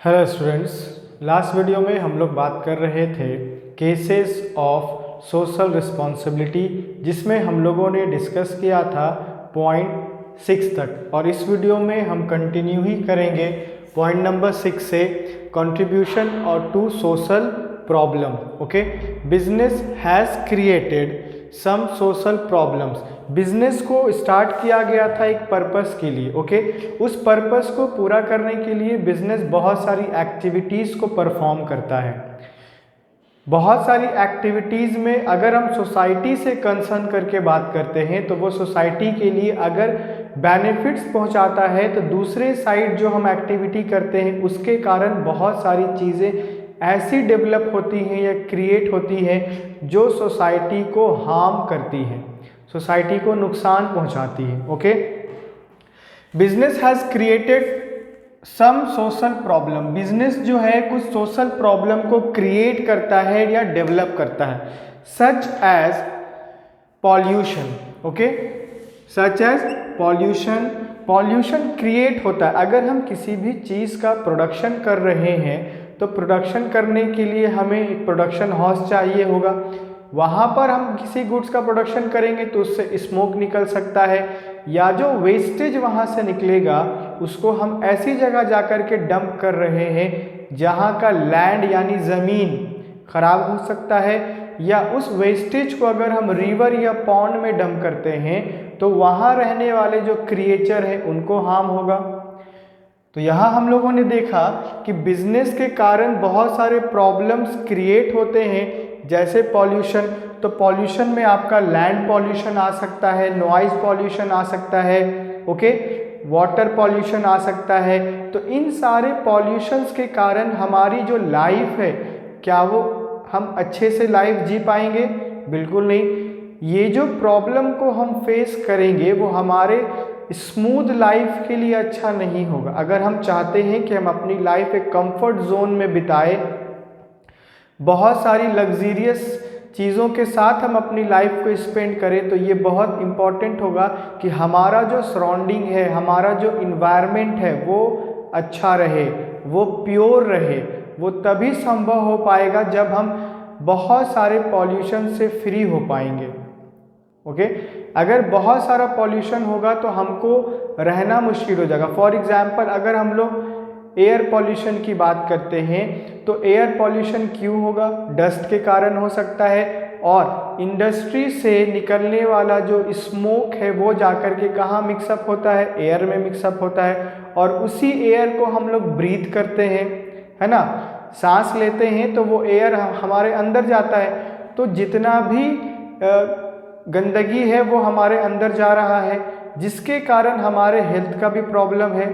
Hello students, last video में हम लोग बात कर रहे थे केसेस ऑफ सोशल रिस्पॉन्सिबिलिटी, जिसमें हम लोगों ने डिस्कस किया था पॉइंट 6 तक, और इस वीडियो में हम कंटिन्यू ही करेंगे पॉइंट नंबर 6 से कंट्रीब्यूशन और to social problem. Okay, business has created some social problems. Business को स्टार्ट किया गया था एक पर्पस के लिए। ओके, उस पर्पस को पूरा करने के लिए बिजनेस बहुत सारी एक्टिविटीज़ को परफॉर्म करता है। बहुत सारी एक्टिविटीज़ में अगर हम सोसाइटी से कंसर्न करके बात करते हैं तो वो सोसाइटी के लिए अगर बेनिफिट्स पहुंचाता है, तो दूसरे साइड जो हम एक्टिविटी करते हैं उसके कारण बहुत सारी चीज़ें ऐसी डेवलप होती हैं या क्रिएट होती हैं जो सोसाइटी को हार्म करती हैं, सोसाइटी को नुकसान पहुंचाती है। Okay, business has created some social problem. Business जो है कुछ सोशल प्रॉब्लम को क्रिएट करता है या डेवलप करता है, such as pollution. Okay, such as pollution. Pollution create होता है अगर हम किसी भी चीज़ का प्रोडक्शन कर रहे हैं, तो प्रोडक्शन करने के लिए हमें एक प्रोडक्शन हाउस चाहिए होगा। वहाँ पर हम किसी गुड्स का प्रोडक्शन करेंगे तो उससे स्मोक निकल सकता है, या जो वेस्टेज वहाँ से निकलेगा उसको हम ऐसी जगह जा कर के डंप कर रहे हैं जहाँ का लैंड यानी ज़मीन खराब हो सकता है, या उस वेस्टेज को अगर हम रिवर या पॉन्ड में डंप करते हैं तो वहाँ रहने वाले जो क्रिएचर हैं उनको हार्म होगा। तो यहाँ हम लोगों ने देखा कि बिजनेस के कारण बहुत सारे प्रॉब्लम्स क्रिएट होते हैं, जैसे पॉल्यूशन। तो पॉल्यूशन में आपका लैंड पॉल्यूशन आ सकता है, नॉइज पॉल्यूशन आ सकता है, ओके, वाटर पॉल्यूशन आ सकता है। तो इन सारे पॉल्यूशंस के कारण हमारी जो लाइफ है, क्या वो हम अच्छे से लाइफ जी पाएंगे? बिल्कुल नहीं। ये जो प्रॉब्लम को हम फेस करेंगे वो हमारे स्मूथ लाइफ के लिए अच्छा नहीं होगा। अगर हम चाहते हैं कि हम अपनी लाइफ एक कंफर्ट जोन में बिताए, बहुत सारी लग्जीरियस चीज़ों के साथ हम अपनी लाइफ को स्पेंड करें, तो ये बहुत इम्पॉर्टेंट होगा कि हमारा जो सराउंडिंग है, हमारा जो इन्वायरमेंट है वो अच्छा रहे, वो प्योर रहे। वो तभी संभव हो पाएगा जब हम बहुत सारे पॉल्यूशन से फ्री हो पाएंगे। ओके, अगर बहुत सारा पॉल्यूशन होगा तो हमको रहना मुश्किल हो जाएगा। फॉर एग्जांपल, अगर हम लोग एयर पॉल्यूशन की बात करते हैं तो एयर पॉल्यूशन क्यों होगा? डस्ट के कारण हो सकता है, और इंडस्ट्री से निकलने वाला जो स्मोक है वो जाकर के कहाँ मिक्सअप होता है? एयर में मिक्सअप होता है, और उसी एयर को हम लोग ब्रीथ करते हैं, है ना, सांस लेते हैं, तो वो एयर हमारे अंदर जाता है। तो जितना भी गंदगी है वो हमारे अंदर जा रहा है, जिसके कारण हमारे हेल्थ का भी प्रॉब्लम है।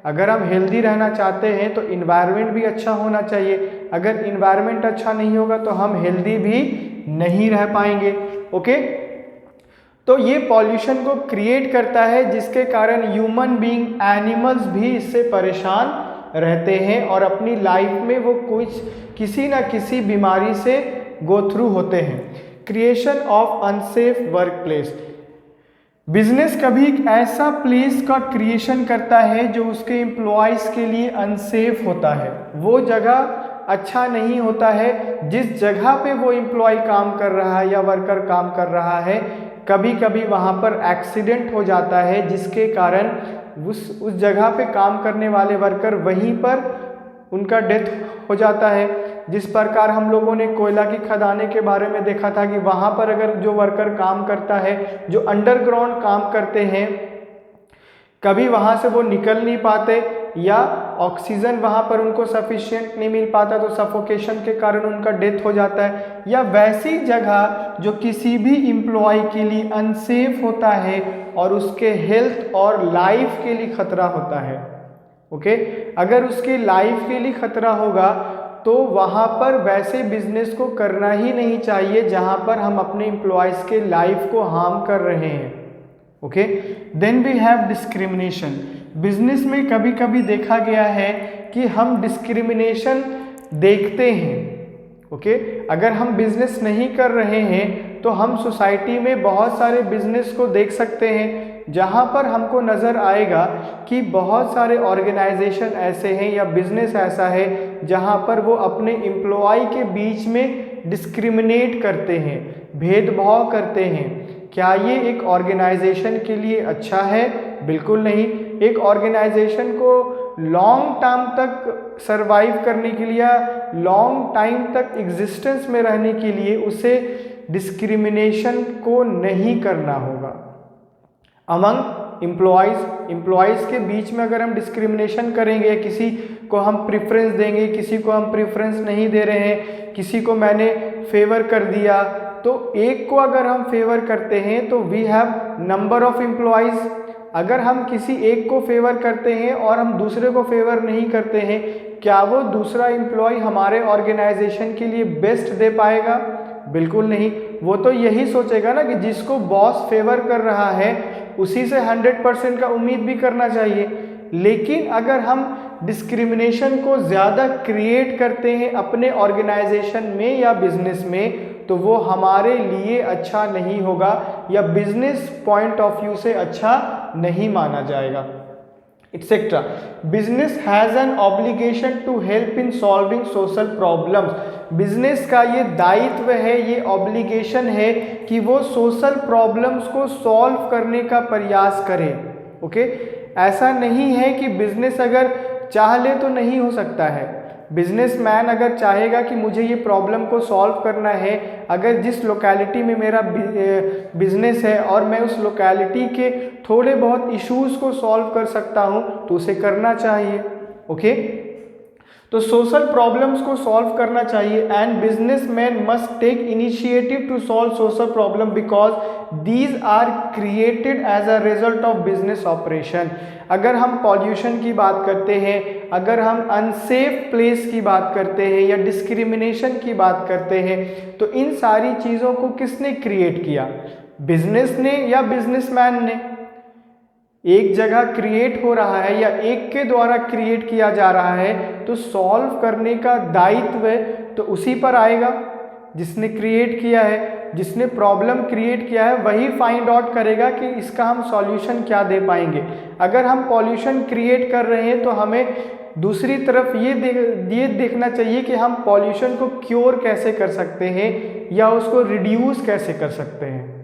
अगर हम हेल्दी रहना चाहते हैं तो इन्वायरमेंट भी अच्छा होना चाहिए। अगर इन्वायरमेंट अच्छा नहीं होगा तो हम हेल्दी भी नहीं रह पाएंगे। ओके, तो ये पॉल्यूशन को क्रिएट करता है, जिसके कारण ह्यूमन बीइंग, एनिमल्स भी इससे परेशान रहते हैं और अपनी लाइफ में वो कुछ किसी ना किसी बीमारी से गो थ्रू होते हैं। Creation of unsafe work place. Business कभी एक ऐसा प्लेस का क्रिएशन करता है जो उसके एम्प्लॉयज़ के लिए अनसेफ होता है। वो जगह अच्छा नहीं होता है जिस जगह पे वो एम्प्लॉय काम कर रहा है या वर्कर काम कर रहा है। कभी कभी वहाँ पर एक्सीडेंट हो जाता है, जिसके कारण उस जगह पे काम करने वाले वर्कर वहीं पर उनका डेथ हो जाता है। जिस प्रकार हम लोगों ने कोयला की खदाने के बारे में देखा था कि वहाँ पर अगर जो वर्कर काम करता है, जो अंडरग्राउंड काम करते हैं, कभी वहाँ से वो निकल नहीं पाते, या ऑक्सीजन वहाँ पर उनको सफिशिएंट नहीं मिल पाता, तो सफोकेशन के कारण उनका डेथ हो जाता है। या वैसी जगह जो किसी भी एम्प्लॉय के लिए अनसेफ होता है और उसके हेल्थ और लाइफ के लिए खतरा होता है। ओके, अगर उसके लाइफ के लिए खतरा होगा तो वहाँ पर वैसे बिजनेस को करना ही नहीं चाहिए जहाँ पर हम अपने एम्प्लॉयज़ के लाइफ को हार्म कर रहे हैं। Okay, then we have discrimination. Business में कभी कभी देखा गया है कि हम डिस्क्रिमिनेशन देखते हैं। ओके, अगर हम बिजनेस नहीं कर रहे हैं तो हम सोसाइटी में बहुत सारे बिजनेस को देख सकते हैं जहाँ पर हमको नज़र आएगा कि बहुत सारे ऑर्गेनाइजेशन ऐसे हैं या बिजनेस ऐसा है जहाँ पर वो अपने एम्प्लॉय के बीच में डिस्क्रिमिनेट करते हैं, भेदभाव करते हैं। क्या ये एक ऑर्गेनाइजेशन के लिए अच्छा है? बिल्कुल नहीं। एक ऑर्गेनाइजेशन को लॉन्ग टर्म तक सरवाइव करने के लिए, लॉन्ग टाइम तक एग्जिस्टेंस में रहने के लिए उसे डिस्क्रिमिनेशन को नहीं करना होगा। अमंग एम्प्लॉयज़ के बीच में अगर हम डिस्क्रिमिनेशन करेंगे, किसी को हम प्रेफरेंस देंगे, किसी को हम प्रेफरेंस नहीं दे रहे हैं, किसी को मैंने फेवर कर दिया, तो एक को अगर हम फेवर करते हैं तो we have number of employees. अगर हम किसी एक को फेवर करते हैं और हम दूसरे को फेवर नहीं करते हैं, क्या वो दूसरा एम्प्लॉय हमारे ऑर्गेनाइजेशन के लिए बेस्ट दे पाएगा? बिल्कुल नहीं। वो तो यही सोचेगा ना कि जिसको बॉस फेवर कर रहा है उसी से 100% का उम्मीद भी करना चाहिए। लेकिन अगर हम डिस्क्रिमिनेशन को ज़्यादा क्रिएट करते हैं अपने ऑर्गेनाइजेशन में या बिजनेस में, तो वो हमारे लिए अच्छा नहीं होगा या बिजनेस पॉइंट ऑफ व्यू से अच्छा नहीं माना जाएगा, etcetera. Business has an obligation to help in solving social problems. Business का ये दायित्व है, ये ऑब्लिगेशन है कि वो सोशल प्रॉब्लम्स को सॉल्व करने का प्रयास करे। ओके, ऐसा नहीं है कि बिजनेस अगर चाह ले तो नहीं हो सकता है। बिजनेसमैन अगर चाहेगा कि मुझे ये प्रॉब्लम को सॉल्व करना है, अगर जिस लोकेलिटी में मेरा बिजनेस है और मैं उस लोकेलिटी के थोड़े बहुत इश्यूज़ को सॉल्व कर सकता हूँ तो उसे करना चाहिए। ओके, तो सोशल प्रॉब्लम्स को सॉल्व करना चाहिए and businessman must take initiative to solve social problem because these are created as a result of business operation. अगर हम पॉल्यूशन की बात करते हैं, अगर हम अनसेफ प्लेस की बात करते हैं या डिस्क्रिमिनेशन की बात करते हैं, तो इन सारी चीज़ों को किसने क्रिएट किया? बिजनेस ने या बिजनेसमैन ने? एक जगह क्रिएट हो रहा है या एक के द्वारा क्रिएट किया जा रहा है, तो सॉल्व करने का दायित्व तो उसी पर आएगा जिसने क्रिएट किया है। जिसने प्रॉब्लम क्रिएट किया है वही फाइंड आउट करेगा कि इसका हम सॉल्यूशन क्या दे पाएंगे। अगर हम पॉल्यूशन क्रिएट कर रहे हैं तो हमें दूसरी तरफ ये देखना चाहिए कि हम पॉल्यूशन को क्योर कैसे कर सकते हैं या उसको रिड्यूस कैसे कर सकते हैं।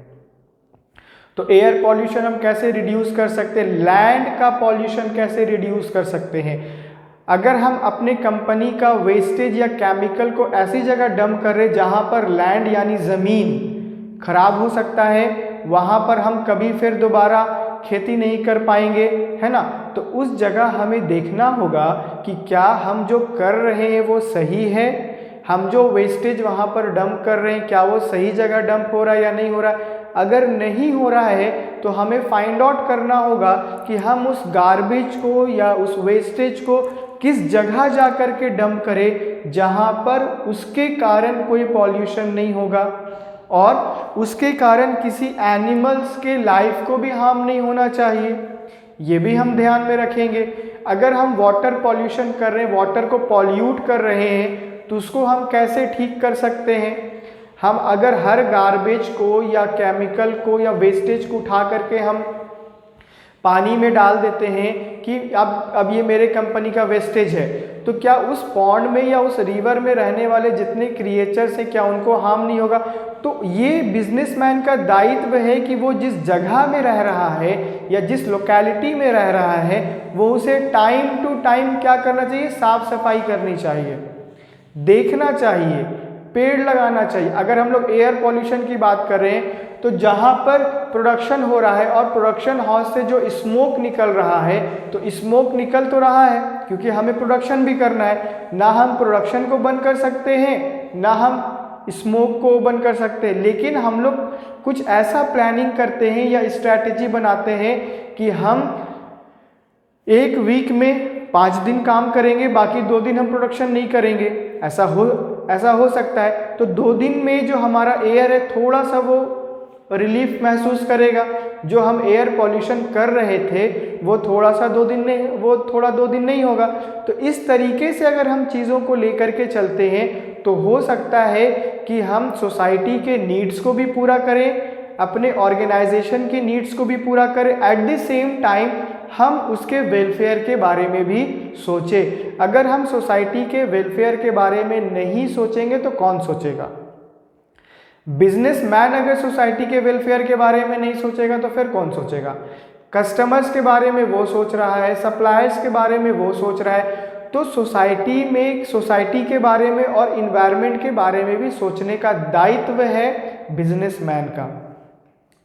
तो एयर पॉल्यूशन हम कैसे रिड्यूस कर सकते हैं, लैंड का पॉल्यूशन कैसे रिड्यूस कर सकते हैं। अगर हम अपने कंपनी का वेस्टेज या केमिकल को ऐसी जगह डंप कर रहे हैं जहाँ पर लैंड यानी ज़मीन खराब हो सकता है, वहाँ पर हम कभी फिर दोबारा खेती नहीं कर पाएंगे, है ना। तो उस जगह हमें देखना होगा कि क्या हम जो कर रहे हैं वो सही है, हम जो वेस्टेज वहाँ पर डंप कर रहे हैं क्या वो सही जगह डंप हो रहा है या नहीं हो रहा है। अगर नहीं हो रहा है तो हमें फाइंड आउट करना होगा कि हम उस गार्बेज को या उस वेस्टेज को किस जगह जा कर के डंप करें जहाँ पर उसके कारण कोई पॉल्यूशन नहीं होगा और उसके कारण किसी एनिमल्स के लाइफ को भी हार्म नहीं होना चाहिए। ये भी हम ध्यान में रखेंगे। अगर हम वाटर पॉल्यूशन कर रहे हैं, वाटर को पॉल्यूट कर रहे हैं, तो उसको हम कैसे ठीक कर सकते हैं। हम अगर हर गार्बेज को या केमिकल को या वेस्टेज को उठा करके हम पानी में डाल देते हैं कि अब ये मेरे कंपनी का वेस्टेज है, तो क्या उस पॉन्ड में या उस रिवर में रहने वाले जितने क्रिएचर्स हैं क्या उनको हार्म नहीं होगा। तो ये बिजनेसमैन का दायित्व है कि वो जिस जगह में रह रहा है या जिस लोकेलिटी में रह रहा है वो उसे टाइम टू टाइम क्या करना चाहिए, साफ सफाई करनी चाहिए, देखना चाहिए, पेड़ लगाना चाहिए। अगर हम लोग एयर पॉल्यूशन की बात कर रहे हैं तो जहाँ पर प्रोडक्शन हो रहा है और प्रोडक्शन हाउस से जो स्मोक निकल रहा है, तो स्मोक निकल तो रहा है क्योंकि हमें प्रोडक्शन भी करना है। ना हम प्रोडक्शन को बंद कर सकते हैं ना हम स्मोक को बंद कर सकते हैं, लेकिन हम लोग कुछ ऐसा प्लानिंग करते हैं या स्ट्रैटेजी बनाते हैं कि हम एक वीक में 5 दिन काम करेंगे, बाकी 2 दिन हम प्रोडक्शन नहीं करेंगे। ऐसा हो सकता है। तो 2 दिन में जो हमारा एयर है थोड़ा सा वो रिलीफ महसूस करेगा। जो हम एयर पॉल्यूशन कर रहे थे वो थोड़ा 2 दिन नहीं होगा। तो इस तरीके से अगर हम चीज़ों को लेकर के चलते हैं तो हो सकता है कि हम सोसाइटी के नीड्स को भी पूरा करें अपने ऑर्गेनाइजेशन की नीड्स को भी पूरा करे, एट द सेम टाइम हम उसके वेलफेयर के बारे में भी सोचें। अगर हम सोसाइटी के वेलफेयर के बारे में नहीं सोचेंगे तो कौन सोचेगा? बिजनेसमैन अगर सोसाइटी के वेलफेयर के बारे में नहीं सोचेगा तो फिर कौन सोचेगा? कस्टमर्स के बारे में वो सोच रहा है, सप्लायर्स के बारे में वो सोच रहा है, तो सोसाइटी के बारे में और इन्वायरमेंट के बारे में भी सोचने का दायित्व है बिजनेसमैन का।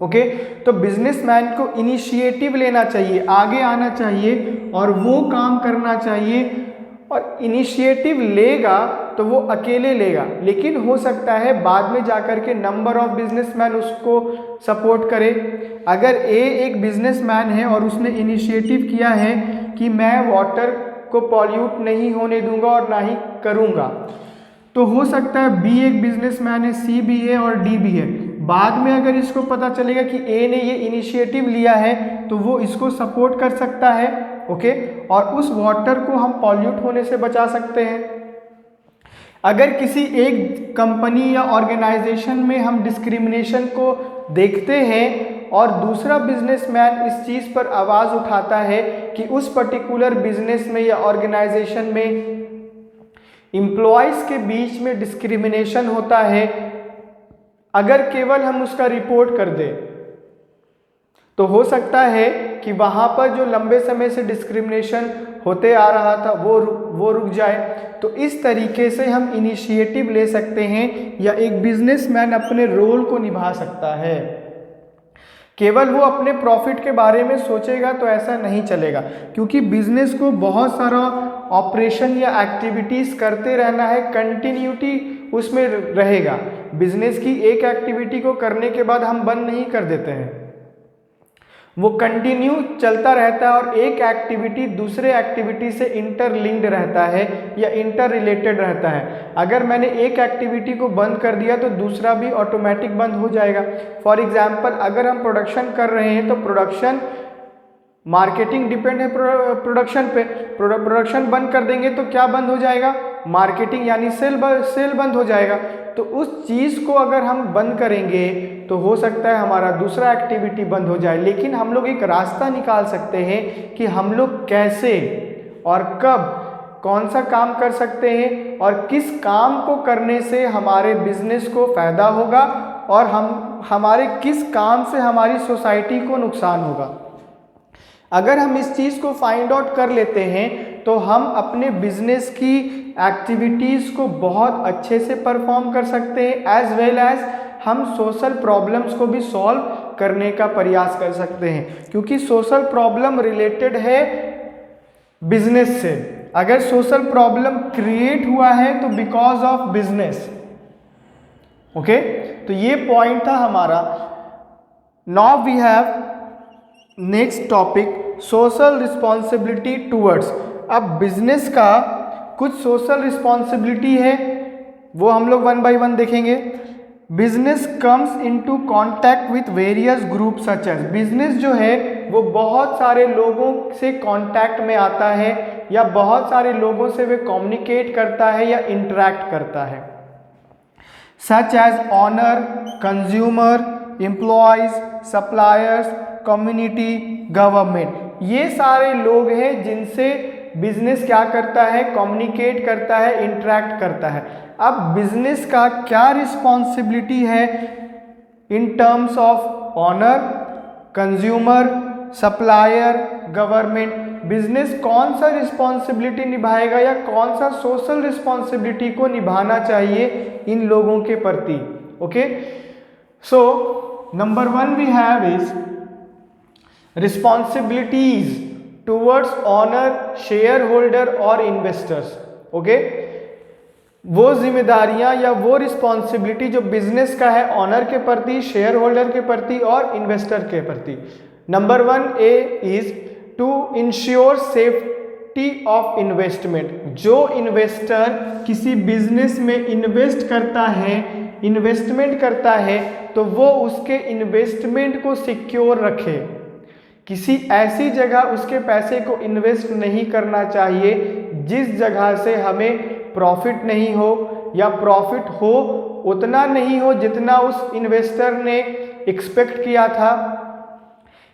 ओके, तो बिजनेसमैन को इनिशिएटिव लेना चाहिए, आगे आना चाहिए और वो काम करना चाहिए। और इनिशिएटिव लेगा तो वो अकेले लेगा, लेकिन हो सकता है बाद में जाकर के नंबर ऑफ बिजनेसमैन उसको सपोर्ट करे। अगर एक बिजनेसमैन है और उसने इनिशिएटिव किया है कि मैं वाटर को पॉल्यूट नहीं होने दूंगा और ना ही करूंगा, तो हो सकता है बी एक बिजनेसमैन है, सी भी है और डी भी है। बाद में अगर इसको पता चलेगा कि ए ने ये इनिशिएटिव लिया है तो वो इसको सपोर्ट कर सकता है। ओके, और उस वाटर को हम पॉल्यूट होने से बचा सकते हैं। अगर किसी एक कंपनी या ऑर्गेनाइजेशन में हम डिस्क्रिमिनेशन को देखते हैं और दूसरा बिजनेसमैन इस चीज़ पर आवाज़ उठाता है कि उस पर्टिकुलर बिजनेस में या ऑर्गेनाइजेशन में एम्प्लॉयज़ के बीच में डिस्क्रिमिनेशन होता है, अगर केवल हम उसका रिपोर्ट कर दें तो हो सकता है कि वहाँ पर जो लंबे समय से डिस्क्रिमिनेशन होते आ रहा था वो रुक जाए। तो इस तरीके से हम इनिशिएटिव ले सकते हैं या एक बिजनेसमैन अपने रोल को निभा सकता है। केवल वो अपने प्रॉफिट के बारे में सोचेगा तो ऐसा नहीं चलेगा, क्योंकि बिजनेस को बहुत सारा ऑपरेशन या एक्टिविटीज़ करते रहना है, कंटिन्यूटी उसमें रहेगा। बिजनेस की एक एक्टिविटी को करने के बाद हम बंद नहीं कर देते हैं, वो कंटिन्यू चलता रहता है और एक एक्टिविटी दूसरे एक्टिविटी से इंटरलिंक्ड रहता है या इंटर रिलेटेड रहता है। अगर मैंने एक एक्टिविटी को बंद कर दिया तो दूसरा भी ऑटोमेटिक बंद हो जाएगा। फॉर एग्जांपल, अगर हम प्रोडक्शन कर रहे हैं तो प्रोडक्शन, मार्केटिंग डिपेंड है प्रोडक्शन पे। प्रोडक्शन बंद कर देंगे तो क्या बंद हो जाएगा? मार्केटिंग यानी सेल बंद हो जाएगा। तो उस चीज़ को अगर हम बंद करेंगे तो हो सकता है हमारा दूसरा एक्टिविटी बंद हो जाए। लेकिन हम लोग एक रास्ता निकाल सकते हैं कि हम लोग कैसे और कब कौन सा काम कर सकते हैं और किस काम को करने से हमारे बिजनेस को फ़ायदा होगा और हमारे किस काम से हमारी सोसाइटी को नुकसान होगा। अगर हम इस चीज़ को फाइंड आउट कर लेते हैं तो हम अपने बिजनेस की एक्टिविटीज़ को बहुत अच्छे से परफॉर्म कर सकते हैं, एज वेल एज हम सोशल प्रॉब्लम्स को भी सॉल्व करने का प्रयास कर सकते हैं, क्योंकि सोशल प्रॉब्लम रिलेटेड है बिजनेस से। अगर सोशल प्रॉब्लम क्रिएट हुआ है तो बिकॉज ऑफ बिजनेस। ओके, तो ये पॉइंट था हमारा। Now we have next topic, social responsibility towards. अब बिजनेस का कुछ सोशल रिस्पॉन्सिबिलिटी है, वो हम लोग वन बाय वन देखेंगे। Business comes into contact with various group such as. Business जो है वो बहुत सारे लोगों से कांटेक्ट में आता है या बहुत सारे लोगों से वे कम्युनिकेट करता है या इंटरेक्ट करता है, such as owner, consumer, employees, suppliers, community, government. ये सारे लोग हैं जिनसे बिजनेस क्या करता है? कम्युनिकेट करता है, इंटरेक्ट करता है। अब बिजनेस का क्या रिस्पॉन्सिबिलिटी है in terms of owner, consumer, supplier, government? Business कौन सा रिस्पॉन्सिबिलिटी निभाएगा या कौन सा सोशल रिस्पॉन्सिबिलिटी को निभाना चाहिए इन लोगों के प्रति? Okay, so number 1 we have is responsibilities towards owner, shareholder और इन्वेस्टर्स। ओके, वो जिम्मेदारियां या वो रिस्पॉन्सिबिलिटी जो बिजनेस का है ऑनर के प्रति, शेयर होल्डर के प्रति और इन्वेस्टर के प्रति। Number 1A is to ensure safety of investment. जो इन्वेस्टर किसी बिजनेस में इन्वेस्टमेंट करता है तो वो उसके इन्वेस्टमेंट को सिक्योर रखे। किसी ऐसी जगह उसके पैसे को इन्वेस्ट नहीं करना चाहिए जिस जगह से हमें प्रॉफिट नहीं हो या प्रॉफिट हो उतना नहीं हो जितना उस इन्वेस्टर ने एक्सपेक्ट किया था।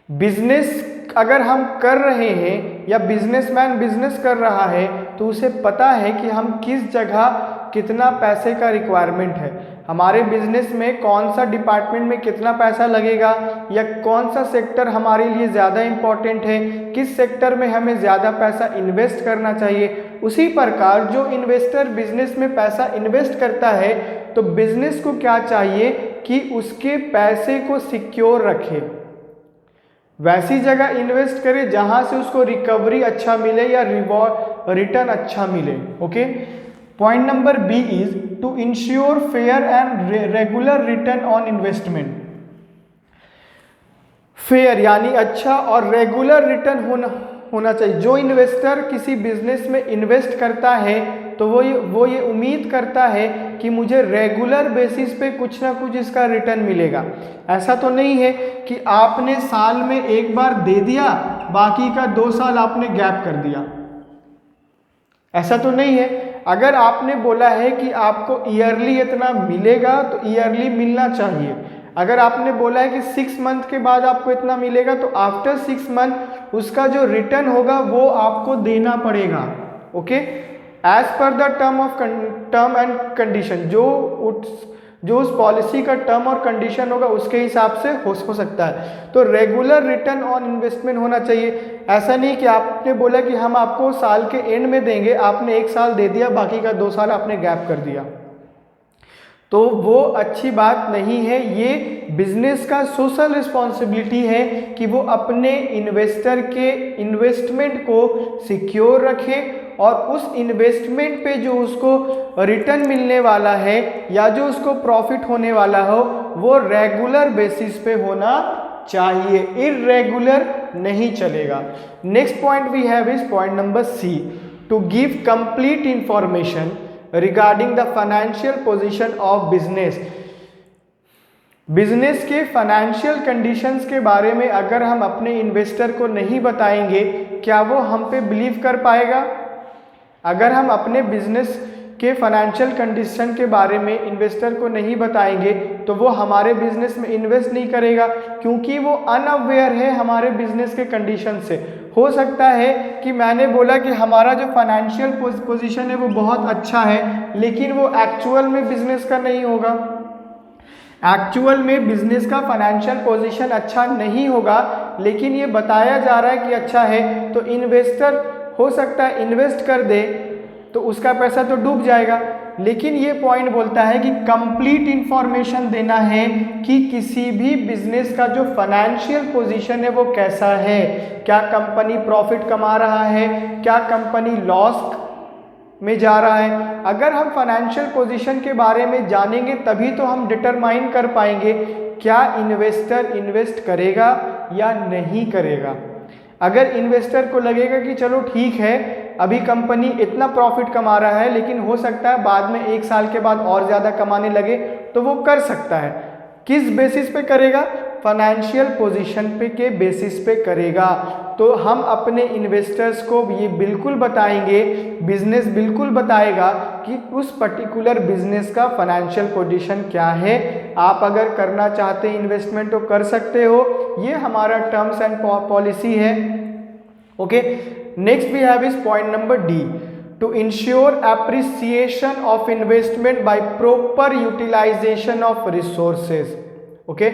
बिजनेस अगर हम कर रहे हैं या बिजनेसमैन बिजनेस कर रहा है तो उसे पता है कि हम किस जगह कितना पैसे का रिक्वायरमेंट है, हमारे बिजनेस में कौन सा डिपार्टमेंट में कितना पैसा लगेगा या कौन सा सेक्टर हमारे लिए ज़्यादा इम्पॉर्टेंट है, किस सेक्टर में हमें ज़्यादा पैसा इन्वेस्ट करना चाहिए। उसी प्रकार जो इन्वेस्टर बिजनेस में पैसा इन्वेस्ट करता है तो बिजनेस को क्या चाहिए कि उसके पैसे को सिक्योर रखे, वैसी जगह इन्वेस्ट करे जहां से उसको रिकवरी अच्छा मिले या रिटर्न अच्छा मिले। Okay, point number B is to ensure fair and regular return on investment. Fair यानी अच्छा और रेगुलर रिटर्न होना चाहिए। जो इन्वेस्टर किसी बिजनेस में इन्वेस्ट करता है तो वो ये उम्मीद करता है कि मुझे रेगुलर बेसिस पे कुछ ना कुछ इसका रिटर्न मिलेगा। ऐसा तो नहीं है कि आपने साल में एक बार दे दिया, बाकी का 2 साल आपने गैप कर दिया, ऐसा तो नहीं है। अगर आपने बोला है कि आपको ईयरली इतना मिलेगा तो ईयरली मिलना चाहिए। अगर आपने बोला है कि 6 मंथ के बाद आपको इतना मिलेगा तो आफ्टर 6 मंथ उसका जो रिटर्न होगा वो आपको देना पड़ेगा। Okay, as per the term and condition, जो उस पॉलिसी का टर्म और कंडीशन होगा उसके हिसाब से हो सकता है। तो रेगुलर रिटर्न ऑन इन्वेस्टमेंट होना चाहिए। ऐसा नहीं कि आपने बोला कि हम आपको साल के एंड में देंगे, आपने 1 साल दे दिया, बाकी का 2 साल आपने गैप कर दिया, तो वो अच्छी बात नहीं है। ये बिजनेस का सोशल रिस्पॉन्सिबिलिटी है कि वो अपने इन्वेस्टर के इन्वेस्टमेंट को सिक्योर रखे और उस इन्वेस्टमेंट पे जो उसको रिटर्न मिलने वाला है या जो उसको प्रॉफिट होने वाला हो वो रेगुलर बेसिस पे होना चाहिए, इर्रेगुलर नहीं चलेगा। Next point we have is point number C, to give complete information regarding the financial position of business. Business के फाइनेंशियल कंडीशंस के बारे में अगर हम अपने इन्वेस्टर को नहीं बताएंगे, क्या वो हम पे बिलीव कर पाएगा? अगर हम अपने बिजनेस के फाइनेंशियल कंडीशन के बारे में इन्वेस्टर को नहीं बताएंगे तो वो हमारे बिजनेस में इन्वेस्ट नहीं करेगा, क्योंकि वो अनअवेयर है हमारे बिजनेस के कंडीशन से। हो सकता है कि मैंने बोला कि हमारा जो फाइनेंशियल पोजीशन है वो बहुत अच्छा है, लेकिन वो एक्चुअल में बिजनेस का नहीं होगा। एक्चुअल में बिजनेस का फाइनेंशियल पोजीशन अच्छा नहीं होगा, लेकिन ये बताया जा रहा है कि अच्छा है, तो इन्वेस्टर हो सकता है इन्वेस्ट कर दे तो उसका पैसा तो डूब जाएगा। लेकिन ये पॉइंट बोलता है कि कंप्लीट इंफॉर्मेशन देना है कि किसी भी बिजनेस का जो फाइनेंशियल पोजीशन है वो कैसा है, क्या कंपनी प्रॉफिट कमा रहा है, क्या कंपनी लॉस में जा रहा है। अगर हम फाइनेंशियल पोजीशन के बारे में जानेंगे तभी तो हम डिटरमाइन कर पाएंगे क्या इन्वेस्टर इन्वेस्ट करेगा या नहीं करेगा। अगर इन्वेस्टर को लगेगा कि चलो ठीक है अभी कंपनी इतना प्रॉफिट कमा रहा है, लेकिन हो सकता है बाद में 1 साल के बाद और ज़्यादा कमाने लगे, तो वो कर सकता है। किस बेसिस पे करेगा? फाइनेंशियल पोजीशन पे के बेसिस पे करेगा। तो हम अपने इन्वेस्टर्स को ये बिल्कुल बताएंगे, बिजनेस बिल्कुल बताएगा कि उस पर्टिकुलर बिजनेस का फाइनेंशियल पोजीशन क्या है। आप अगर करना चाहते हैं इन्वेस्टमेंट तो कर सकते हो, ये हमारा टर्म्स एंड पॉलिसी है। Okay, next we have is point number D, to ensure appreciation of investment by proper utilisation of resources. Okay,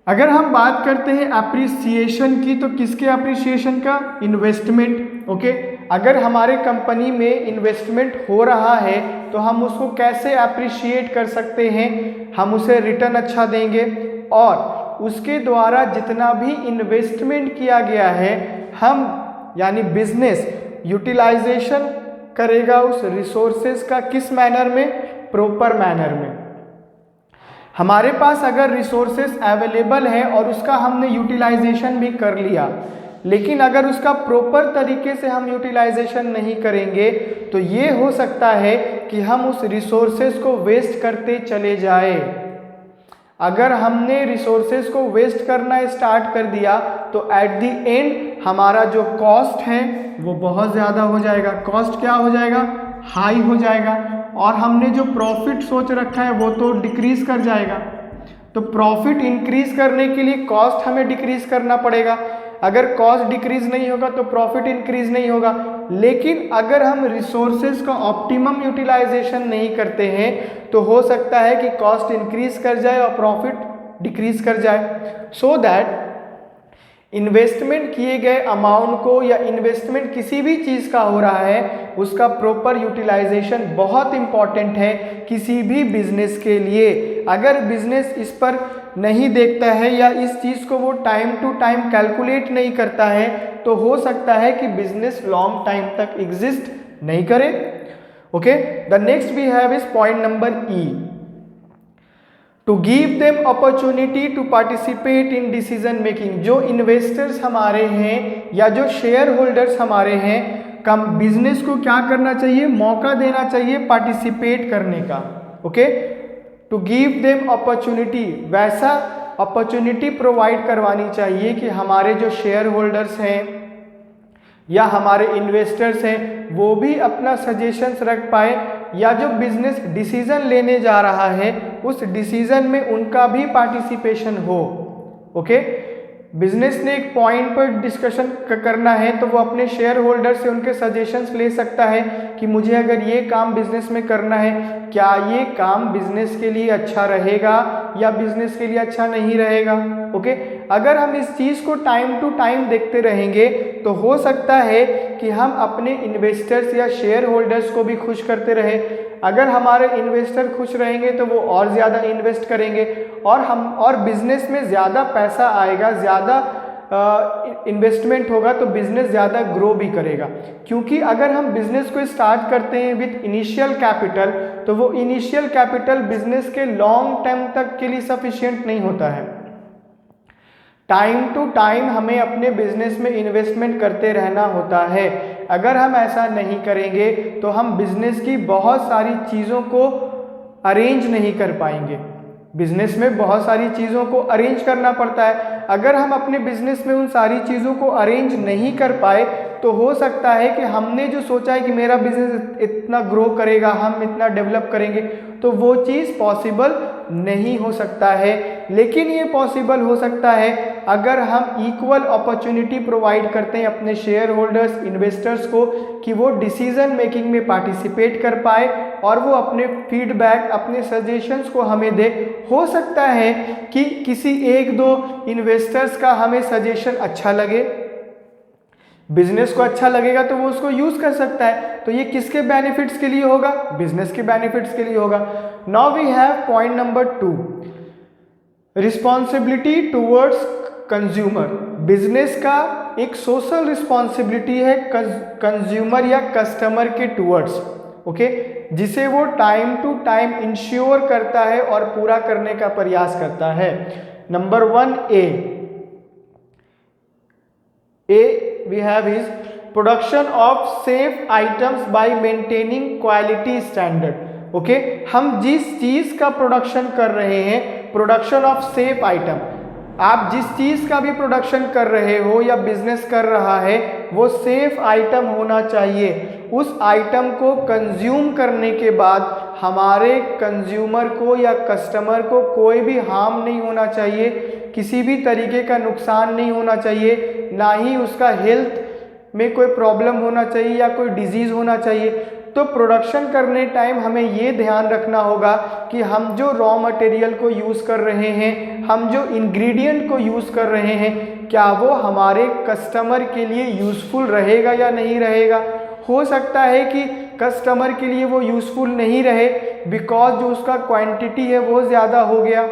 अगर हम बात करते हैं एप्रिसिएशन की, तो किसके एप्रिसिएशन का? इन्वेस्टमेंट। ओके, अगर हमारे कंपनी में इन्वेस्टमेंट हो रहा है तो हम उसको कैसे एप्रिशिएट कर सकते हैं? हम उसे रिटर्न अच्छा देंगे और उसके द्वारा जितना भी इन्वेस्टमेंट किया गया है हम यानी बिजनेस यूटिलाइजेशन करेगा उस रिसोर्सेज का। किस मैनर में? प्रॉपर मैनर में। हमारे पास अगर रिसोर्सेज अवेलेबल है और उसका हमने यूटिलाइजेशन भी कर लिया, लेकिन अगर उसका प्रॉपर तरीके से हम यूटिलाइजेशन नहीं करेंगे तो ये हो सकता है कि हम उस रिसोर्सेज को वेस्ट करते चले जाए। अगर हमने रिसोर्सेज को वेस्ट करना स्टार्ट कर दिया तो एट द एंड हमारा जो कॉस्ट है वो बहुत ज़्यादा हो जाएगा। कॉस्ट क्या हो जाएगा? हाई हो जाएगा। और हमने जो प्रॉफिट सोच रखा है वो तो डिक्रीज कर जाएगा। तो प्रॉफिट इंक्रीज करने के लिए कॉस्ट हमें डिक्रीज करना पड़ेगा। अगर कॉस्ट डिक्रीज नहीं होगा तो प्रॉफिट इंक्रीज नहीं होगा। लेकिन अगर हम रिसोर्सेज का ऑप्टिमम यूटिलाइजेशन नहीं करते हैं तो हो सकता है कि कॉस्ट इंक्रीज कर जाए और प्रॉफिट डिक्रीज कर जाए। सो दैट इन्वेस्टमेंट किए गए अमाउंट को या इन्वेस्टमेंट किसी भी चीज़ का हो रहा है उसका प्रॉपर यूटिलाइजेशन बहुत इंपॉर्टेंट है किसी भी बिजनेस के लिए। अगर बिजनेस इस पर नहीं देखता है या इस चीज़ को वो टाइम टू टाइम कैलकुलेट नहीं करता है तो हो सकता है कि बिजनेस लॉन्ग टाइम तक एग्जिस्ट नहीं करे। Okay, the next we have is point number E, to give them opportunity to participate in decision making. जो इन्वेस्टर्स हमारे हैं या जो शेयर होल्डर्स हमारे हैं, कम बिजनेस को क्या करना चाहिए, मौका देना चाहिए पार्टिसिपेट करने का। Okay, to give them opportunity, वैसा अपॉर्चुनिटी प्रोवाइड करवानी चाहिए कि हमारे जो शेयर होल्डर्स हैं या हमारे इन्वेस्टर्स हैं वो भी अपना सजेशंस रख पाए या जो बिजनेस डिसीजन लेने जा रहा है उस डिसीजन में उनका भी पार्टिसिपेशन हो। ओके, बिजनेस ने एक पॉइंट पर डिस्कशन करना है तो वो अपने शेयर होल्डर से उनके सजेशंस ले सकता है कि मुझे अगर ये काम बिजनेस में करना है, क्या ये काम बिजनेस के लिए अच्छा रहेगा या बिजनेस के लिए अच्छा नहीं रहेगा। ओके, अगर हम इस चीज़ को टाइम टू टाइम देखते रहेंगे तो हो सकता है कि हम अपने इन्वेस्टर्स या शेयर होल्डर्स को भी खुश करते रहे। अगर हमारे इन्वेस्टर खुश रहेंगे तो वो और ज़्यादा इन्वेस्ट करेंगे और बिजनेस में ज़्यादा पैसा आएगा, ज़्यादा इन्वेस्टमेंट होगा तो बिजनेस ज़्यादा ग्रो भी करेगा। क्योंकि अगर हम बिजनेस को स्टार्ट करते हैं विथ इनिशियल कैपिटल तो वो इनिशियल कैपिटल बिजनेस के लॉन्ग टर्म तक के लिए सफिशिएंट नहीं होता है। टाइम टू टाइम हमें अपने बिजनेस में इन्वेस्टमेंट करते रहना होता है। अगर हम ऐसा नहीं करेंगे तो हम बिजनेस की बहुत सारी चीज़ों को अरेंज नहीं कर पाएंगे। बिजनेस में बहुत सारी चीज़ों को अरेंज करना पड़ता है। अगर हम अपने बिजनेस में उन सारी चीज़ों को अरेंज नहीं कर पाए तो हो सकता है कि हमने जो सोचा है कि मेरा बिजनेस इतना ग्रो करेगा, हम इतना डेवलप करेंगे, तो वो चीज़ पॉसिबल नहीं हो सकता है। लेकिन ये पॉसिबल हो सकता है अगर हम इक्वल अपॉर्चुनिटी प्रोवाइड करते हैं अपने शेयर होल्डर्स, इन्वेस्टर्स को कि वो डिसीजन मेकिंग में पार्टिसिपेट कर पाए और वो अपने फीडबैक, अपने सजेशंस को हमें दे। हो सकता है कि किसी एक दो इन्वेस्टर्स का हमें सजेशन अच्छा लगे, बिजनेस को अच्छा लगेगा तो वो उसको यूज कर सकता है। तो ये किसके बेनिफिट्स के लिए होगा, बिजनेस के बेनिफिट्स के लिए होगा। Now we have point number 2, responsibility towards consumer. Business का एक सोशल रिस्पॉन्सिबिलिटी है कंज्यूमर या कस्टमर के टूवर्ड्स, ओके, जिसे वो टाइम टू टाइम इंश्योर करता है और पूरा करने का प्रयास करता है। Number 1 A we have is production of safe items by maintaining quality standard। Okay, हम जिस चीज का प्रोडक्शन कर रहे हैं, प्रोडक्शन ऑफ सेफ आइटम, आप जिस चीज का भी प्रोडक्शन कर रहे हो या बिजनेस कर रहा है वो सेफ आइटम होना चाहिए। उस आइटम को कंज्यूम करने के बाद हमारे कंज्यूमर को या कस्टमर को कोई भी हार्म नहीं होना चाहिए, किसी भी तरीके का नुकसान नहीं होना चाहिए, ना ही उसका हेल्थ में कोई प्रॉब्लम होना चाहिए या कोई डिजीज़ होना चाहिए। तो प्रोडक्शन करने टाइम हमें ये ध्यान रखना होगा कि हम जो रॉ मटेरियल को यूज़ कर रहे हैं, हम जो इंग्रेडिएंट को यूज़ कर रहे हैं, क्या वो हमारे कस्टमर के लिए यूज़फुल रहेगा या नहीं रहेगा। हो सकता है कि कस्टमर के लिए वो यूज़फुल नहीं रहे बिकॉज जो उसका क्वांटिटी है वो ज़्यादा हो गया।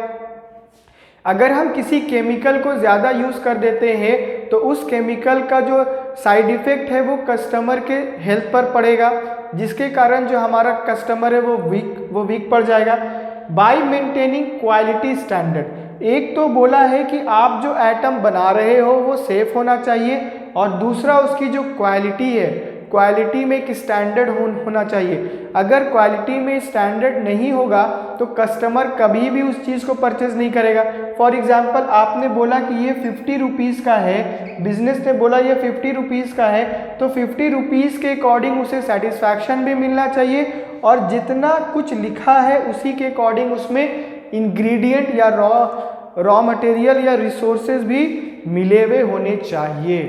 अगर हम किसी केमिकल को ज़्यादा यूज़ कर देते हैं तो उस केमिकल का जो साइड इफ़ेक्ट है वो कस्टमर के हेल्थ पर पड़ेगा, जिसके कारण जो हमारा कस्टमर है वो वीक पड़ जाएगा। बाय मेंटेनिंग क्वालिटी स्टैंडर्ड, एक तो बोला है कि आप जो आइटम बना रहे हो वो सेफ होना चाहिए और दूसरा उसकी जो क्वालिटी है, क्वालिटी में एक स्टैंडर्ड होना चाहिए। अगर क्वालिटी में स्टैंडर्ड नहीं होगा तो कस्टमर कभी भी उस चीज़ को परचेज नहीं करेगा। फॉर एग्जांपल, आपने बोला कि ये 50 रुपीज़ का है, बिजनेस ने बोला ये 50 रुपीज़ का है, तो 50 रुपीज़ के अकॉर्डिंग उसे सेटिस्फैक्शन भी मिलना चाहिए और जितना कुछ लिखा है उसी के अकॉर्डिंग उसमें इंग्रेडिएंट या रॉ मटेरियल या रिसोर्सेज भी मिले हुए होने चाहिए।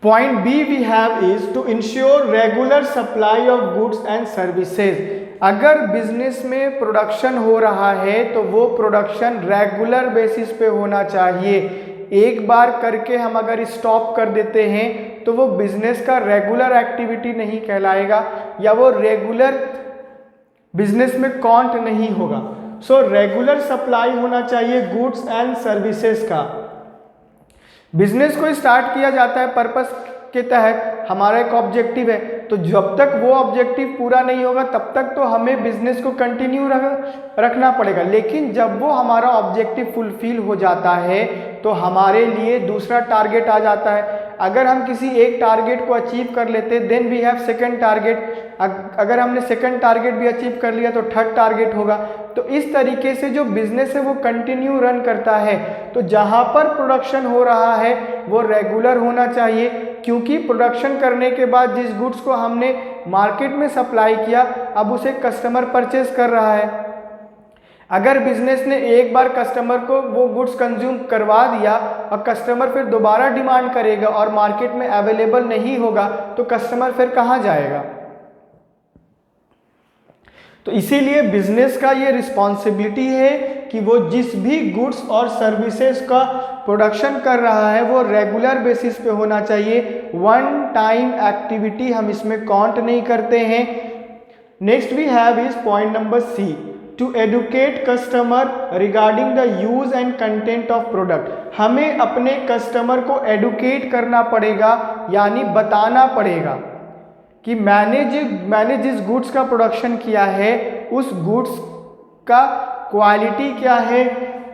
Point B we have is to ensure regular supply of goods and services. अगर बिजनेस में प्रोडक्शन हो रहा है तो वो प्रोडक्शन रेगुलर बेसिस पे होना चाहिए। एक बार करके हम अगर स्टॉप कर देते हैं तो वो बिजनेस का रेगुलर एक्टिविटी नहीं कहलाएगा या वो रेगुलर बिजनेस में काउंट नहीं होगा। सो रेगुलर सप्लाई होना चाहिए गुड्स एंड सर्विसेज का। बिजनेस को स्टार्ट किया जाता है पर्पस के तहत, हमारा एक ऑब्जेक्टिव है, तो जब तक वो ऑब्जेक्टिव पूरा नहीं होगा तब तक तो हमें बिजनेस को कंटिन्यू रखना पड़ेगा। लेकिन जब वो हमारा ऑब्जेक्टिव फुलफिल हो जाता है तो हमारे लिए दूसरा टारगेट आ जाता है। अगर हम किसी एक टारगेट को अचीव कर लेते then we have second target, अगर हमने सेकंड टारगेट भी अचीव कर लिया तो थर्ड टारगेट होगा। तो इस तरीके से जो बिजनेस है वो कंटिन्यू रन करता है। तो जहाँ पर प्रोडक्शन हो रहा है वो रेगुलर होना चाहिए, क्योंकि प्रोडक्शन करने के बाद जिस गुड्स को हमने मार्केट में सप्लाई किया अब उसे कस्टमर परचेज कर रहा है। अगर बिजनेस ने एक बार कस्टमर को वो गुड्स कंज्यूम करवा दिया और कस्टमर फिर दोबारा डिमांड करेगा और मार्केट में अवेलेबल नहीं होगा तो कस्टमर फिर कहाँ जाएगा। तो इसीलिए बिजनेस का ये रिस्पॉन्सिबिलिटी है कि वो जिस भी गुड्स और सर्विसेज का प्रोडक्शन कर रहा है वो रेगुलर बेसिस पे होना चाहिए। वन टाइम एक्टिविटी हम इसमें काउंट नहीं करते हैं। Next we have is point number C, to educate customer regarding the use and content of product. हमें अपने कस्टमर को करना पड़ेगा, यानी बताना पड़ेगा कि मैंने जिस गुड्स का प्रोडक्शन किया है उस गुड्स का क्वालिटी क्या है,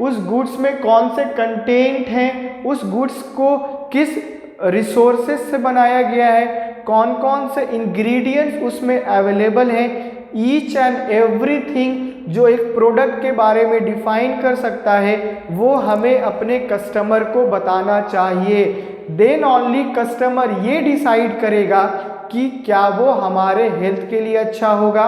उस गुड्स में कौन से कंटेंट हैं, उस गुड्स को किस रिसोर्सेज से बनाया गया है, कौन कौन से इंग्रेडिएंट्स उसमें अवेलेबल हैं। ईच एंड एवरीथिंग जो एक प्रोडक्ट के बारे में डिफाइन कर सकता है वो हमें अपने कस्टमर को बताना चाहिए। देन ओनली कस्टमर ये डिसाइड करेगा कि क्या वो हमारे हेल्थ के लिए अच्छा होगा।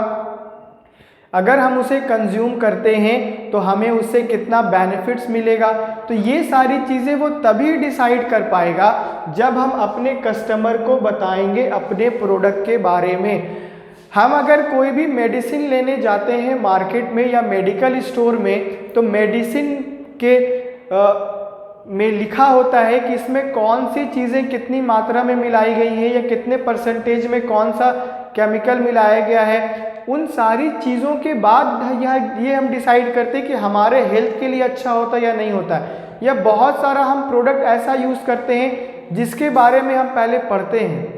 अगर हम उसे कंज्यूम करते हैं तो हमें उससे कितना बेनिफिट्स मिलेगा। तो ये सारी चीज़ें वो तभी डिसाइड कर पाएगा जब हम अपने कस्टमर को बताएंगे अपने प्रोडक्ट के बारे में। हम अगर कोई भी मेडिसिन लेने जाते हैं मार्केट में या मेडिकल स्टोर में तो मेडिसिन के में लिखा होता है कि इसमें कौन सी चीज़ें कितनी मात्रा में मिलाई गई है या कितने परसेंटेज में कौन सा केमिकल मिलाया गया है। उन सारी चीज़ों के बाद ये हम डिसाइड करते हैं कि हमारे हेल्थ के लिए अच्छा होता है या नहीं होता है। या बहुत सारा हम प्रोडक्ट ऐसा यूज़ करते हैं जिसके बारे में हम पहले पढ़ते हैं,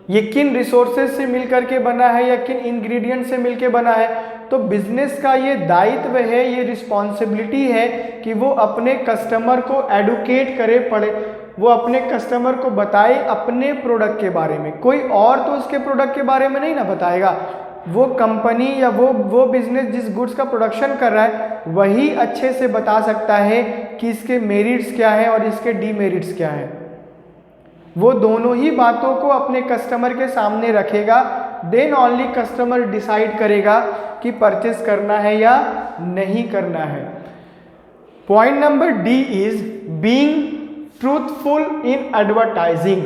ये किन रिसोर्सेज से मिलकर के बना है या किन इंग्रेडिएंट से मिलकर बना है। तो बिजनेस का ये दायित्व है, ये रिस्पॉन्सिबिलिटी है कि वो अपने कस्टमर को एडुकेट करे, पड़े, वो अपने कस्टमर को बताए अपने प्रोडक्ट के बारे में। कोई और तो उसके प्रोडक्ट के बारे में नहीं ना बताएगा। वो कंपनी या वो बिजनेस जिस गुड्स का प्रोडक्शन कर रहा है वही अच्छे से बता सकता है कि इसके मेरिट्स क्या हैं और इसके डीमेरिट्स क्या हैं। वो दोनों ही बातों को अपने कस्टमर के सामने रखेगा। देन ओनली कस्टमर डिसाइड करेगा कि परचेस करना है या नहीं करना है। Point number D is being truthful in advertising.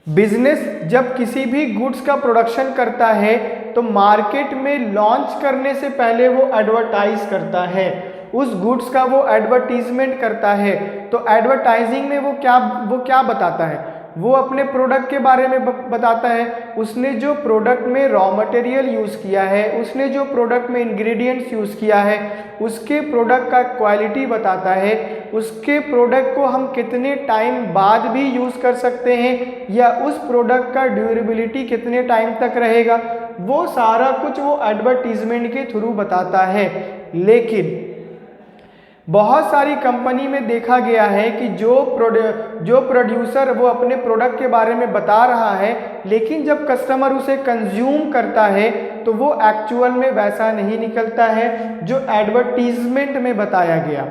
Business जब किसी भी गुड्स का प्रोडक्शन करता है तो मार्केट में लॉन्च करने से पहले वो एडवर्टाइज करता है, उस गुड्स का वो एडवर्टीजमेंट करता है। तो एडवर्टाइजिंग में वो क्या बताता है, वो अपने प्रोडक्ट के बारे में बताता है, उसने जो प्रोडक्ट में रॉ मटेरियल यूज़ किया है, उसने जो प्रोडक्ट में इंग्रेडिएंट्स यूज़ किया है, उसके प्रोडक्ट का क्वालिटी बताता है, उसके प्रोडक्ट को हम कितने टाइम बाद भी यूज़ कर सकते हैं या उस प्रोडक्ट का ड्यूरेबिलिटी कितने टाइम तक रहेगा, वो सारा कुछ वो एडवर्टीजमेंट के थ्रू बताता है। लेकिन बहुत सारी कंपनी में देखा गया है कि जो प्रोड्यूसर वो अपने प्रोडक्ट के बारे में बता रहा है लेकिन जब कस्टमर उसे कंज्यूम करता है तो वो एक्चुअल में वैसा नहीं निकलता है जो एडवर्टीजमेंट में बताया गया।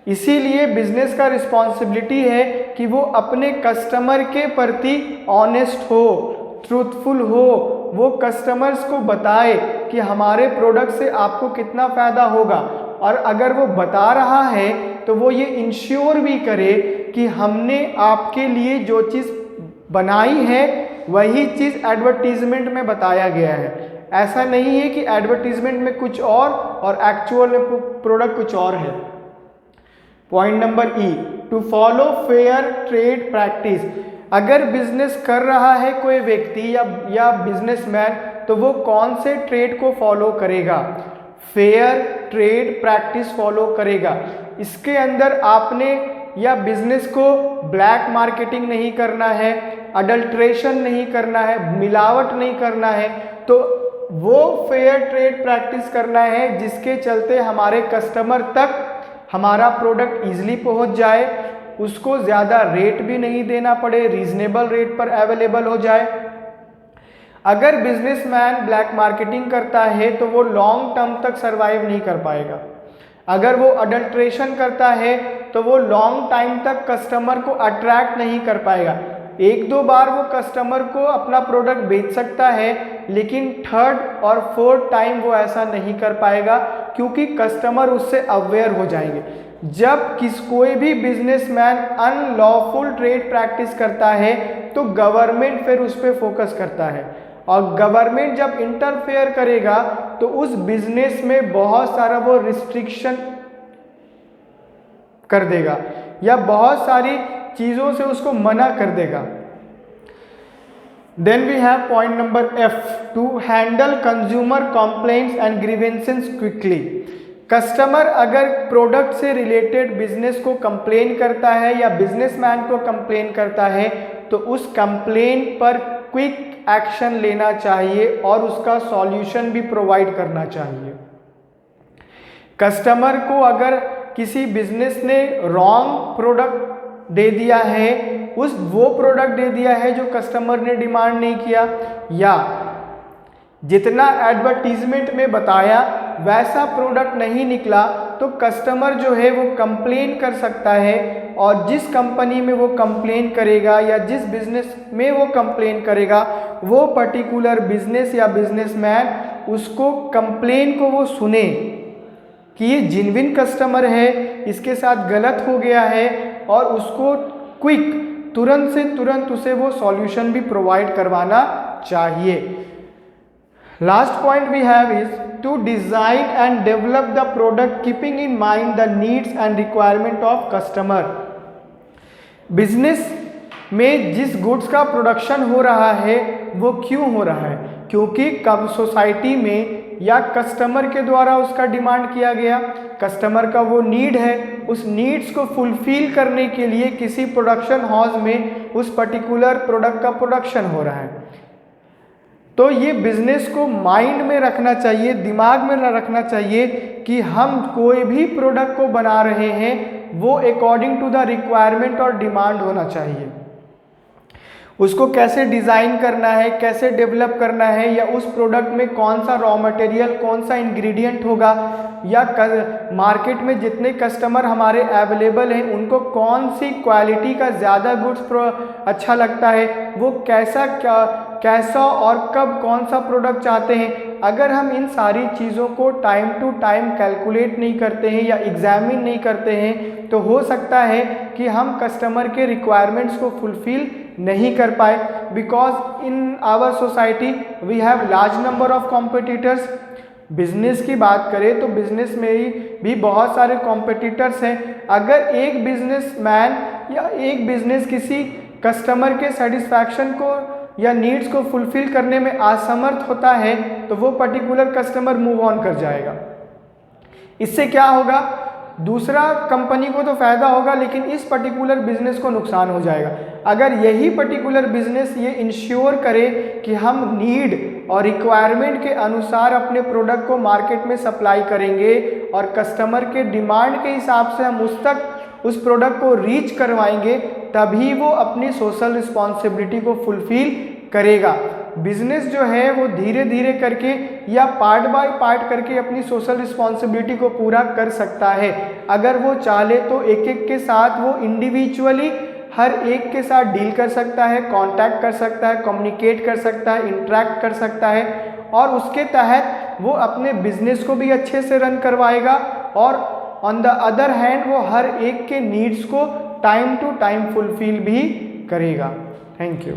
इसीलिए बिजनेस का रिस्पॉन्सिबिलिटी है कि वो अपने कस्टमर के प्रति ऑनेस्ट हो, ट्रूथफुल हो, वो कस्टमर्स को बताए कि हमारे प्रोडक्ट से आपको कितना फ़ायदा होगा, और अगर वो बता रहा है तो वो ये इंश्योर भी करे कि हमने आपके लिए जो चीज़ बनाई है वही चीज़ एडवर्टीजमेंट में बताया गया है। ऐसा नहीं है कि एडवर्टीजमेंट में कुछ और एक्चुअल में प्रोडक्ट कुछ और है। Point number E, to follow fair trade practice. अगर बिजनेस कर रहा है कोई व्यक्ति या बिजनेसमैन, तो वो कौन से ट्रेड को फॉलो करेगा? फेयर ट्रेड प्रैक्टिस फॉलो करेगा। इसके अंदर आपने या बिजनेस को ब्लैक मार्केटिंग नहीं करना है, अडल्ट्रेशन नहीं करना है, मिलावट नहीं करना है, तो वो फेयर ट्रेड प्रैक्टिस करना है जिसके चलते हमारे कस्टमर तक हमारा प्रोडक्ट ईजिली पहुंच जाए, उसको ज़्यादा रेट भी नहीं देना पड़े, रीजनेबल रेट पर अवेलेबल हो जाए। अगर बिजनेसमैन ब्लैक मार्केटिंग करता है तो वो लॉन्ग टर्म तक सरवाइव नहीं कर पाएगा। अगर वो अडल्ट्रेशन करता है तो वो लॉन्ग टाइम तक कस्टमर को अट्रैक्ट नहीं कर पाएगा। एक दो बार वो कस्टमर को अपना प्रोडक्ट बेच सकता है, लेकिन थर्ड और फोर्थ टाइम वो ऐसा नहीं कर पाएगा, क्योंकि कस्टमर उससे अवेयर हो जाएंगे। जब कोई भी बिजनेसमैन अनलॉफुल ट्रेड प्रैक्टिस करता है तो गवर्नमेंट फिर उस पर फोकस करता है, और गवर्नमेंट जब इंटरफेयर करेगा तो उस बिजनेस में बहुत सारा वो रिस्ट्रिक्शन कर देगा या बहुत सारी चीज़ों से उसको मना कर देगा। Then we have point number F, to handle consumer complaints and grievances quickly. Customer अगर प्रोडक्ट से रिलेटेड बिजनेस को कंप्लेन करता है या बिजनेसमैन को कंप्लेन करता है तो उस कंप्लेन पर क्विक एक्शन लेना चाहिए और उसका सॉल्यूशन भी प्रोवाइड करना चाहिए। कस्टमर को अगर किसी बिजनेस ने रॉन्ग प्रोडक्ट दे दिया है, वो प्रोडक्ट दे दिया है जो कस्टमर ने डिमांड नहीं किया, या जितना एडवर्टीजमेंट में बताया वैसा प्रोडक्ट नहीं निकला, तो कस्टमर जो है वो कंप्लेन कर सकता है, और जिस कंपनी में वो कंप्लेन करेगा या जिस बिजनेस में वो कंप्लेन करेगा वो पर्टिकुलर बिजनेस या बिजनेसमैन उसको कंप्लेन को वो सुने कि ये जेन्युइन कस्टमर है, इसके साथ गलत हो गया है, और उसको क्विक तुरंत से तुरंत उसे वो सॉल्यूशन भी प्रोवाइड करवाना चाहिए। Last point we have is to design and develop the product keeping in mind the needs and requirement of customer. Business में जिस गुड्स का प्रोडक्शन हो रहा है वो क्यों हो रहा है? क्योंकि कब सोसाइटी में या कस्टमर के द्वारा उसका डिमांड किया गया, कस्टमर का वो नीड है, उस नीड्स को फुलफिल करने के लिए किसी प्रोडक्शन हाउस में उस पर्टिकुलर प्रोडक्ट का प्रोडक्शन हो रहा है। तो ये बिजनेस को माइंड में रखना चाहिए, दिमाग में रखना चाहिए कि हम कोई भी प्रोडक्ट को बना रहे हैं वो अकॉर्डिंग टू द रिक्वायरमेंट और डिमांड होना चाहिए। उसको कैसे डिज़ाइन करना है, कैसे डेवलप करना है, या उस प्रोडक्ट में कौन सा रॉ मटेरियल, कौन सा इंग्रेडिएंट होगा, या मार्केट में जितने कस्टमर हमारे अवेलेबल हैं उनको कौन सी क्वालिटी का ज़्यादा गुड्स अच्छा लगता है, वो कैसा और कब कौन सा प्रोडक्ट चाहते हैं। अगर हम इन सारी चीज़ों को टाइम टू टाइम कैलकुलेट नहीं करते हैं या एग्जामिन नहीं करते हैं तो हो सकता है कि हम कस्टमर के रिक्वायरमेंट्स को फुलफिल नहीं कर पाए, because in our society we have large number of competitors. Business की बात करें तो बिजनेस में भी बहुत सारे कॉम्पिटिटर्स हैं। अगर एक बिजनेसमैन या एक बिजनेस किसी कस्टमर के सेटिस्फैक्शन को या नीड्स को फुलफिल करने में असमर्थ होता है तो वो पर्टिकुलर कस्टमर मूव ऑन कर जाएगा। इससे क्या होगा, दूसरा कंपनी को तो फायदा होगा लेकिन इस पर्टिकुलर बिजनेस को नुकसान हो जाएगा। अगर यही पर्टिकुलर बिजनेस ये इंश्योर करे कि हम नीड और रिक्वायरमेंट के अनुसार अपने प्रोडक्ट को मार्केट में सप्लाई करेंगे और कस्टमर के डिमांड के हिसाब से हम उस प्रोडक्ट को रीच करवाएंगे, तभी वो अपनी सोशल रिस्पॉन्सिबिलिटी को फुलफिल करेगा। बिजनेस जो है वो धीरे धीरे करके या पार्ट बाय पार्ट करके अपनी सोशल रिस्पॉन्सिबिलिटी को पूरा कर सकता है। अगर वो चाहे तो एक एक के साथ वो इंडिविजुअली हर एक के साथ डील कर सकता है, कांटेक्ट कर सकता है, कम्युनिकेट कर सकता है, इंटरेक्ट कर सकता है, और उसके तहत वो अपने बिजनेस को भी अच्छे से रन करवाएगा और ऑन द अदर हैंड वो हर एक के नीड्स को टाइम टू टाइम फुलफिल भी करेगा। Thank you.